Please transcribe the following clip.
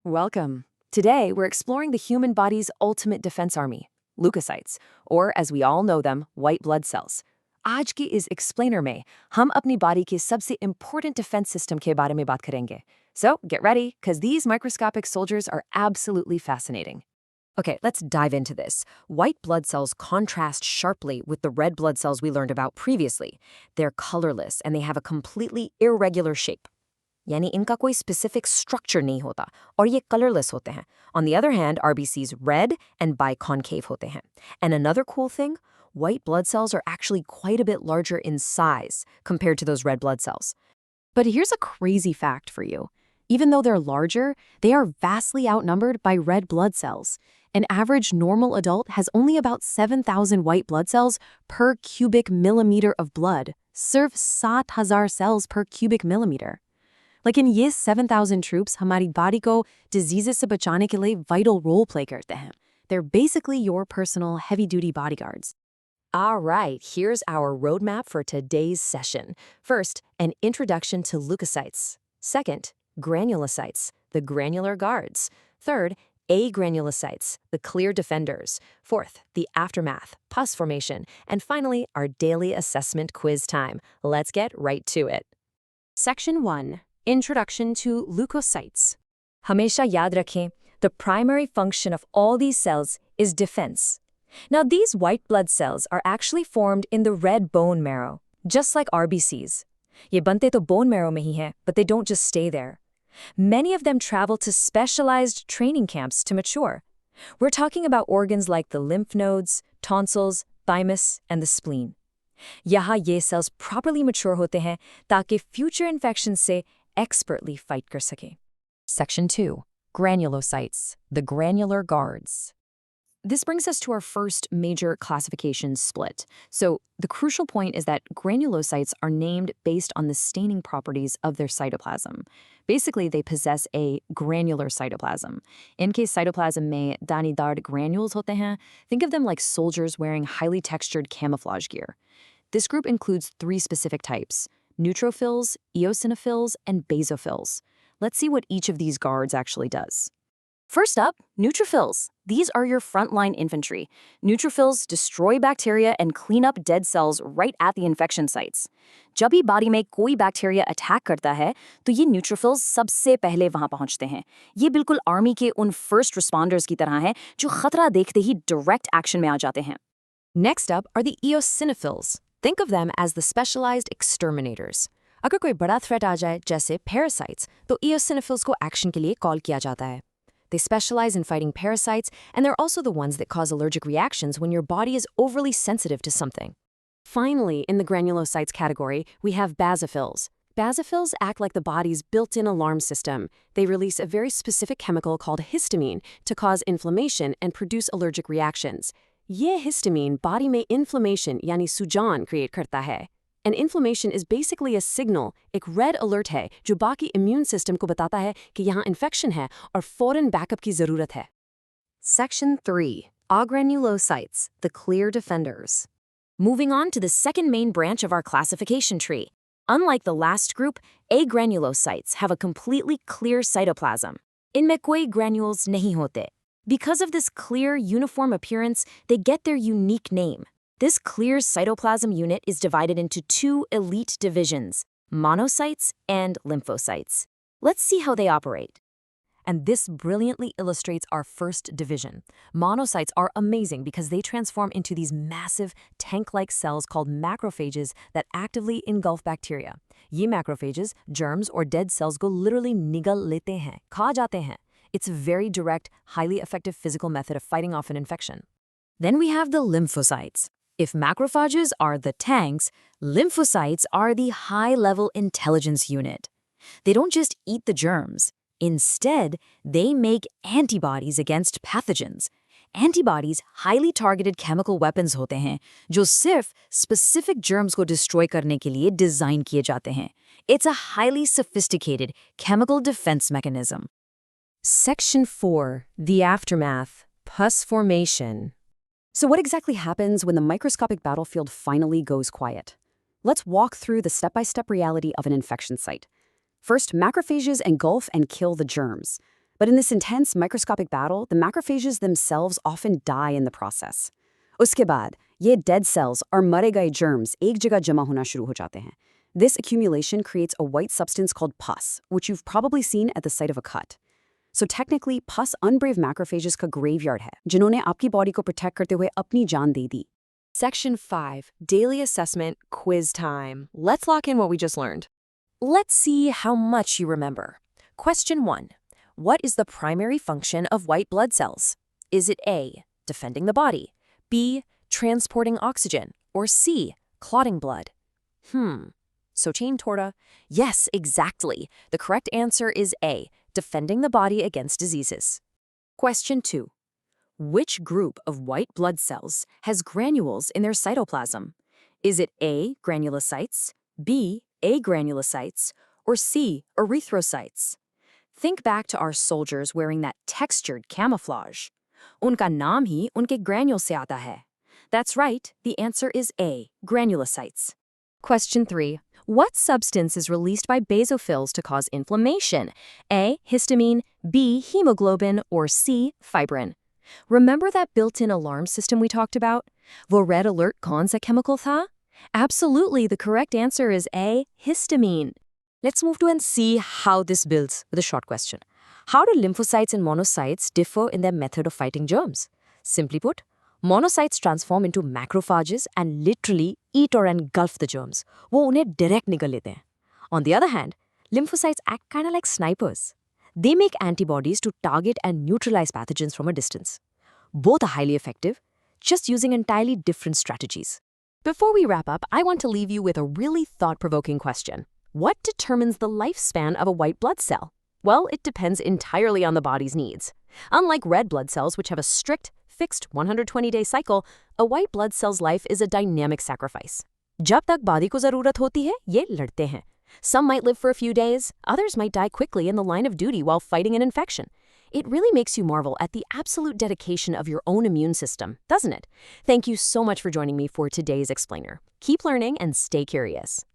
Welcome. Today, we're exploring the human body's ultimate defense army, leukocytes, or as we all know them, white blood cells. आज की इस explainer में हम अपनी body के सबसे important defense system के बारे में बात करेंगे. So, get ready, because these microscopic soldiers are absolutely fascinating. Okay, let's dive into this. White blood cells contrast sharply with the red blood cells we learned about previously. They're colorless and they have a completely irregular shape. यानी इनका कोई specific structure नहीं होता और ये colorless होते हैं. On the other hand, RBCs red and biconcave होते हैं. And another cool thing, white blood cells are actually quite a bit larger in size compared to those red blood cells. But here's a crazy fact for you. Even though they're larger, they are vastly outnumbered by red blood cells. An average normal adult has only about 7,000 white blood cells per cubic millimeter of blood. सिर्फ 7,000 cells per cubic millimeter. लेकिन ये 7,000 troops हमारी body को diseases से बचाने के लिए vital role play करते हैं. They're basically your personal heavy-duty bodyguards. All right, here's our roadmap for today's session. First, an introduction to leukocytes. Second, granulocytes, the granular guards. Third, agranulocytes, the clear defenders. Fourth, the aftermath, pus formation. And finally, our daily assessment quiz time. Let's get right to it. Section 1. Introduction to leukocytes. हमेशा याद रखें, the primary function of all these cells is defense. Now, these white blood cells are actually formed in the red bone marrow, just like RBCs. ये बनते तो bone marrow में ही हैं, but they don't just stay there. Many of them travel to specialized training camps to mature. We're talking about organs like the lymph nodes, tonsils, thymus, and the spleen. यहाँ ये cells properly mature होते हैं ताकि future infections से expertly fight कर सकें. Section 2. Granulocytes, the granular guards. This brings us to our first major classification split. So the crucial point is that granulocytes are named based on the staining properties of their cytoplasm. Basically, they possess a granular cytoplasm. इनके cytoplasm में दानेदार granules होते हैं. Think of them like soldiers wearing highly textured camouflage gear. This group includes 3 specific types: neutrophils, eosinophils, and basophils. Let's see what each of these guards actually does. First up, neutrophils. These are your frontline infantry. Neutrophils destroy bacteria and clean up dead cells right at the infection sites. जब भी body में कोई bacteria attack करता है, तो ये neutrophils सबसे पहले वहां पहुंचते हैं. ये बिल्कुल army के उन first responders की तरह हैं, जो खतरा देखते ही direct action में आ जाते हैं. Next up are the eosinophils. Think of them as the specialized exterminators. अगर कोई बड़ा threat आ जाए, जैसे parasites, तो eosinophils को action के लिए call किया जाता है. They specialize in fighting parasites, and they're also the ones that cause allergic reactions when your body is overly sensitive to something. Finally, in the granulocytes category, we have basophils. Basophils act like the body's built-in alarm system. They release a very specific chemical called histamine to cause inflammation and produce allergic reactions. ये histamine body में inflammation यानी सूजन create करता है. And inflammation is basically a signal, एक red alert है, जो बाकी immune system को बताता है कि यहाँ infection है और फौरन backup की ज़रूरत है. Section 3. Agranulocytes, the clear defenders. Moving on to the second main branch of our classification tree. Unlike the last group, agranulocytes have a completely clear cytoplasm. इनमें कोई granules नहीं होते. Because of this clear, uniform appearance, they get their unique name. This clear cytoplasm unit is divided into 2 elite divisions, monocytes and lymphocytes. Let's see how they operate. And this brilliantly illustrates our first division. Monocytes are amazing because they transform into these massive, tank-like cells called macrophages that actively engulf bacteria. ये macrophages, germs or dead cells को literally निगल लेते हैं, खा जाते हैं. It's a very direct, highly effective physical method of fighting off an infection. Then we have the lymphocytes. If macrophages are the tanks, lymphocytes are the high-level intelligence unit. They don't just eat the germs. Instead, they make antibodies against pathogens. Antibodies highly targeted chemical weapons होते हैं, जो सिर्फ specific germs को destroy करने के लिए design किए जाते हैं. It's a highly sophisticated chemical defense mechanism. Section 4. The aftermath. Pus formation. So what exactly happens when the microscopic battlefield finally goes quiet? Let's walk through the step-by-step reality of an infection site. First, macrophages engulf and kill the germs. But in this intense microscopic battle, the macrophages themselves often die in the process. उसके बाद ये dead cells और मरे गए germs एक जगह जमा होना शुरू हो जाते हैं. This accumulation creates a white substance called pus, which you've probably seen at the site of a cut. So technically, pus unbrave macrophages का graveyard है, जिन्होंने आपकी body को protect करते हुए अपनी जान दे दी. Section 5, Daily Assessment Quiz Time. Let's lock in what we just learned. Let's see how much you remember. Question 1. What is the primary function of white blood cells? Is it A, defending the body, B, transporting oxygen, or C, clotting blood? Sochin Torta? Yes, exactly. The correct answer is A, defending the body against diseases. Question 2. Which group of white blood cells has granules in their cytoplasm? Is it A, granulocytes, B, agranulocytes, or C, erythrocytes? Think back to our soldiers wearing that textured camouflage. Unka naam hi unke granule se aata hai. That's right, the answer is A, granulocytes. Question 3. What substance is released by basophils to cause inflammation? A, histamine, B, hemoglobin, or C, fibrin? Remember that built-in alarm system we talked about? Wo red alert kaun sa chemical tha? Absolutely, the correct answer is A, histamine. Let's move to and see how this builds with a short question. How do lymphocytes and monocytes differ in their method of fighting germs? Simply put, monocytes transform into macrophages and literally eat or engulf the germs. वो उन्हें direct निगल लेते हैं. On the other hand, lymphocytes act kind of like snipers. They make antibodies to target and neutralize pathogens from a distance. Both are highly effective, just using entirely different strategies. Before we wrap up, I want to leave you with a really thought-provoking question. What determines the lifespan of a white blood cell? Well, it depends entirely on the body's needs. Unlike red blood cells, which have a strict, fixed 120-day cycle, a white blood cell's life is a dynamic sacrifice. जब तक body को ज़रूरत होती है, ये लड़ते हैं. Some might live for a few days, others might die quickly in the line of duty while fighting an infection. It really makes you marvel at the absolute dedication of your own immune system, doesn't it? Thank you so much for joining me for today's explainer. Keep learning and stay curious.